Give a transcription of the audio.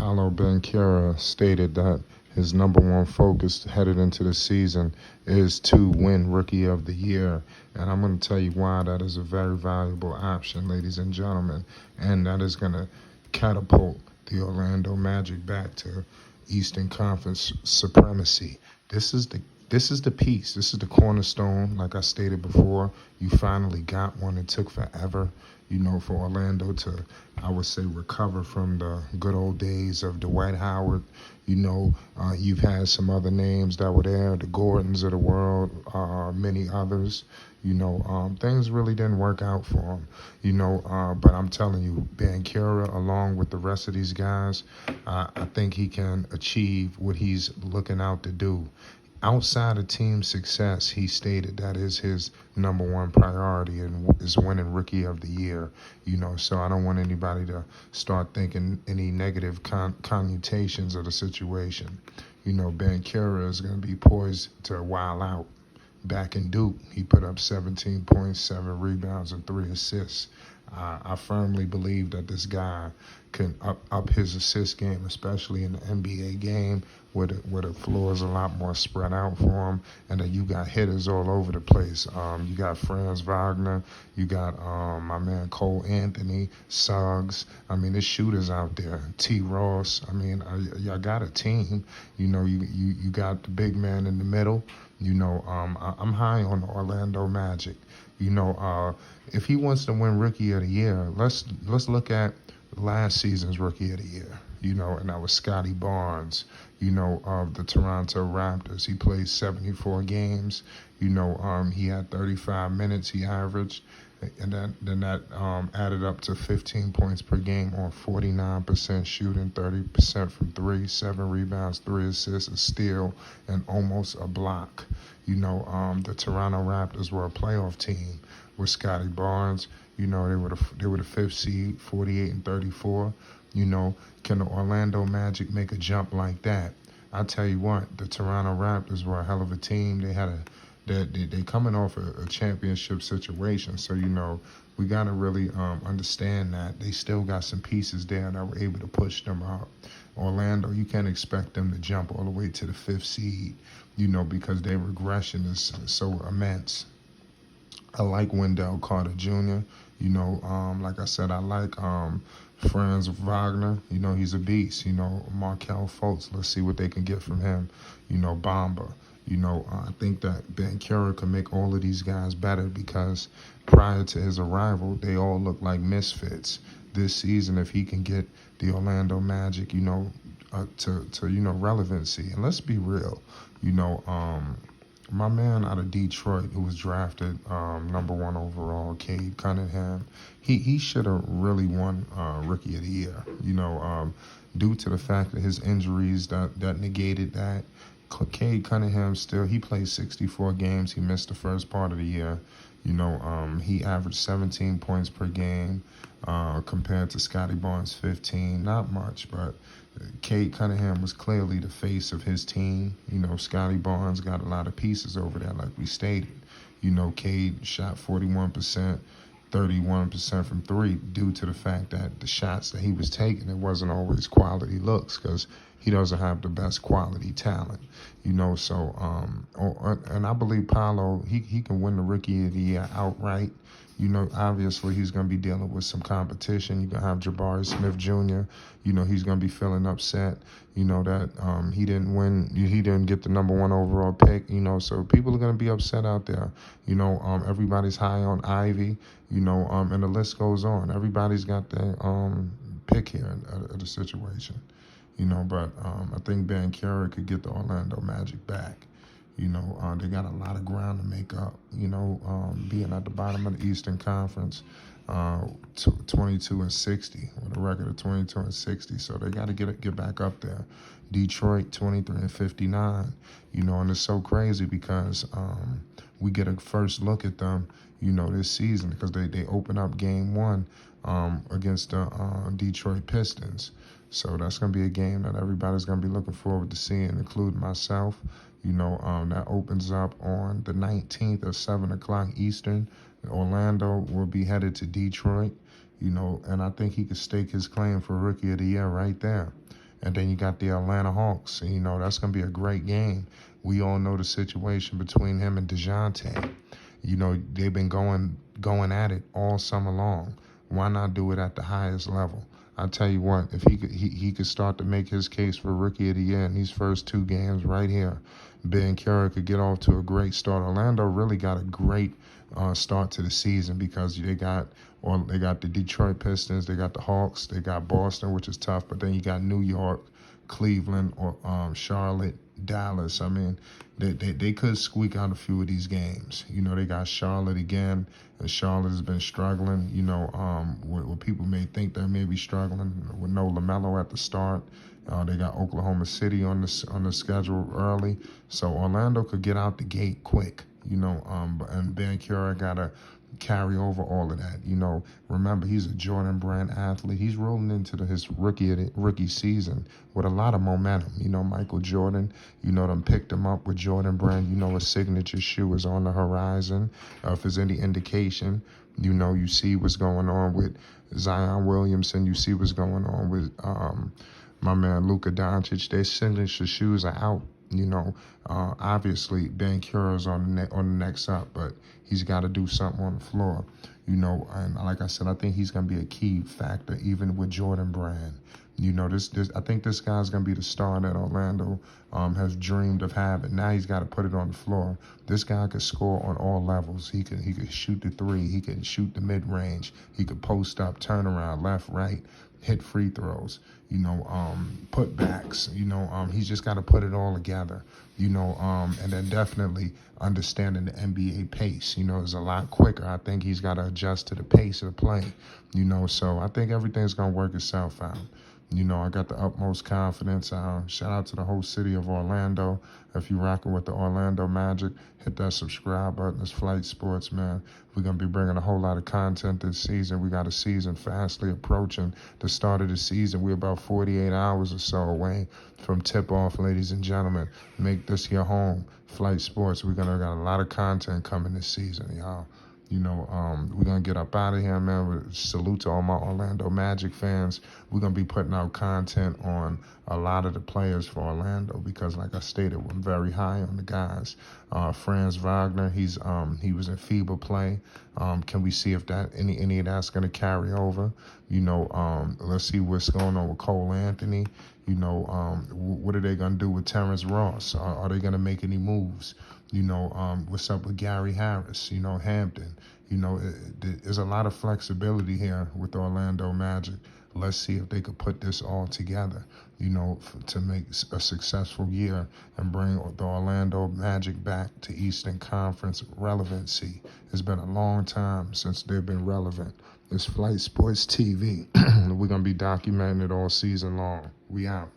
Paolo Banchero stated that his number one focus headed into the season is to win Rookie of the Year. And I'm going to tell you why that is a very valuable option, ladies and gentlemen. And that is going to catapult the Orlando Magic back to Eastern Conference supremacy. This is the this is the piece. This is the cornerstone. Like I stated before, you finally got one. It took forever, for Orlando to, I would say, recover from the good old days of Dwight Howard. You've had some other names that were there, the Gordons of the world, many others. Things really didn't work out for him. But I'm telling you, Banchero, along with the rest of these guys, I think he can achieve what he's looking out to do. Outside of team success, he stated that is his number one priority and is winning Rookie of the Year. So I don't want anybody to start thinking any negative connotations of the situation. Banchero is going to be poised to wild out. Back in Duke, he put up 17 points, 7 rebounds, and 3 assists. I firmly believe that this guy can up his assist game, especially in the NBA game, where the floor is a lot more spread out for him, and that you got hitters all over the place. You got Franz Wagner, you got my man Cole Anthony, Suggs. I mean, there's shooters out there. T. Ross. I mean, y'all got a team. You got the big man in the middle. I'm high on the Orlando Magic. If he wants to win Rookie of the Year, let's look at last season's Rookie of the Year. And that was Scotty Barnes, of the Toronto Raptors. He played 74 games. He had 35 minutes he averaged. And then that added up to 15 points per game on 49% shooting, 30% from three, 7 rebounds, 3 assists, a steal, and almost a block. The Toronto Raptors were a playoff team with Scotty Barnes. They were the 5th seed, 48-34. Can the Orlando Magic make a jump like that? I tell you what, the Toronto Raptors were a hell of a team. They coming off a championship situation, so we gotta really understand that they still got some pieces there that were able to push them up. Orlando, you can't expect them to jump all the way to the 5th seed, because their regression is so immense. I like Wendell Carter Jr. Like I said, I like Franz Wagner. He's a beast. Markelle Fultz. Let's see what they can get from him. Bamba. I think that Banchero can make all of these guys better because prior to his arrival, they all look like misfits. This season, if he can get the Orlando Magic, to relevancy. And let's be real, my man out of Detroit who was drafted number 1 overall, Cade Cunningham, he should have really won Rookie of the Year, due to the fact that his injuries that negated that. Cade Cunningham he played 64 games. He missed the first part of the year. He averaged 17 points per game compared to Scotty Barnes' 15. Not much, but Cade Cunningham was clearly the face of his team. Scotty Barnes got a lot of pieces over there, like we stated. Cade shot 41%. 31% from 3 due to the fact that the shots that he was taking, it wasn't always quality looks because he doesn't have the best quality talent, and I believe Paolo, he can win the Rookie of the Year outright. Obviously he's going to be dealing with some competition. You're going to have Jabari Smith Jr., he's going to be feeling upset, that he didn't win, he didn't get the number 1 overall pick, so people are going to be upset out there. Everybody's high on Ivy, and the list goes on. Everybody's got their pick here of the situation, but I think Banchero could get the Orlando Magic back. They got a lot of ground to make up, being at the bottom of the Eastern Conference, 22-60, with a record of 22-60. So they got to get back up there. Detroit, 23-59, and it's so crazy because we get a first look at them, this season because they open up game 1 against the Detroit Pistons. So that's going to be a game that everybody's going to be looking forward to seeing, including myself. That opens up on the 19th at 7 o'clock Eastern. Orlando will be headed to Detroit, and I think he could stake his claim for Rookie of the Year right there. And then you got the Atlanta Hawks. You know, that's going to be a great game. We all know the situation between him and DeJounte. You know, they've been going at it all summer long. Why not do it at the highest level? I tell you what, if he could start to make his case for Rookie of the Year in these first two games right here, Banchero could get off to a great start. Orlando really got a great start to the season because they got the Detroit Pistons, they got the Hawks, they got Boston, which is tough, but then you got New York, Cleveland, or Charlotte, Dallas. I mean, they could squeak out a few of these games. You know, they got Charlotte again, and Charlotte has been struggling. You know, where people may think they may be struggling with no LaMelo at the start. They got Oklahoma City on the schedule early, so Orlando could get out the gate quick. You know, and Banchero got to carry over all of that. You know, remember, he's a Jordan Brand athlete. He's rolling into his rookie season with a lot of momentum. You know, Michael Jordan, you know, them picked him up with Jordan Brand. You know, a signature shoe is on the horizon. If there's any indication, you know, you see what's going on with Zion Williamson. You see what's going on with my man Luka Doncic. Their signature shoes are out. You know, obviously Banchero's on the next up, but he's got to do something on the floor. You know, and like I said, I think he's going to be a key factor, even with Jordan Brand. You know, I think this guy's going to be the star that Orlando has dreamed of having. Now he's got to put it on the floor. This guy could score on all levels. He could shoot the three. He could shoot the mid range. He could post up, turn around, left, right, hit free throws. You know, put backs. You know, he's just got to put it all together. You know, and then definitely understanding the NBA pace. You know, is a lot quicker. I think he's got to adjust to the pace of the play. You know, so I think everything's gonna work itself out. You know, I got the utmost confidence. Shout out to the whole city of Orlando. If you're rocking with the Orlando Magic, hit that subscribe button. It's Flight Sports, man. We're going to be bringing a whole lot of content this season. We got a season fastly approaching the start of the season. We're about 48 hours or so away from tip-off, ladies and gentlemen. Make this your home. Flight Sports, we're going to got a lot of content coming this season, y'all. You know, we're going to get up out of here, man. Salute to all my Orlando Magic fans. We're going to be putting out content on a lot of the players for Orlando because, like I stated, we're very high on the guys. Franz Wagner, he was in FIBA play. Can we see if that any of that's going to carry over? You know, let's see what's going on with Cole Anthony. You know, what are they going to do with Terrence Ross? Are they going to make any moves? You know, what's up with Gary Harris? You know, Hampton. You know, there's a lot of flexibility here with the Orlando Magic. Let's see if they could put this all together, you know, to make a successful year and bring the Orlando Magic back to Eastern Conference relevancy. It's been a long time since they've been relevant. It's Flight Sports TV. We're going to be documenting it all season long. We out.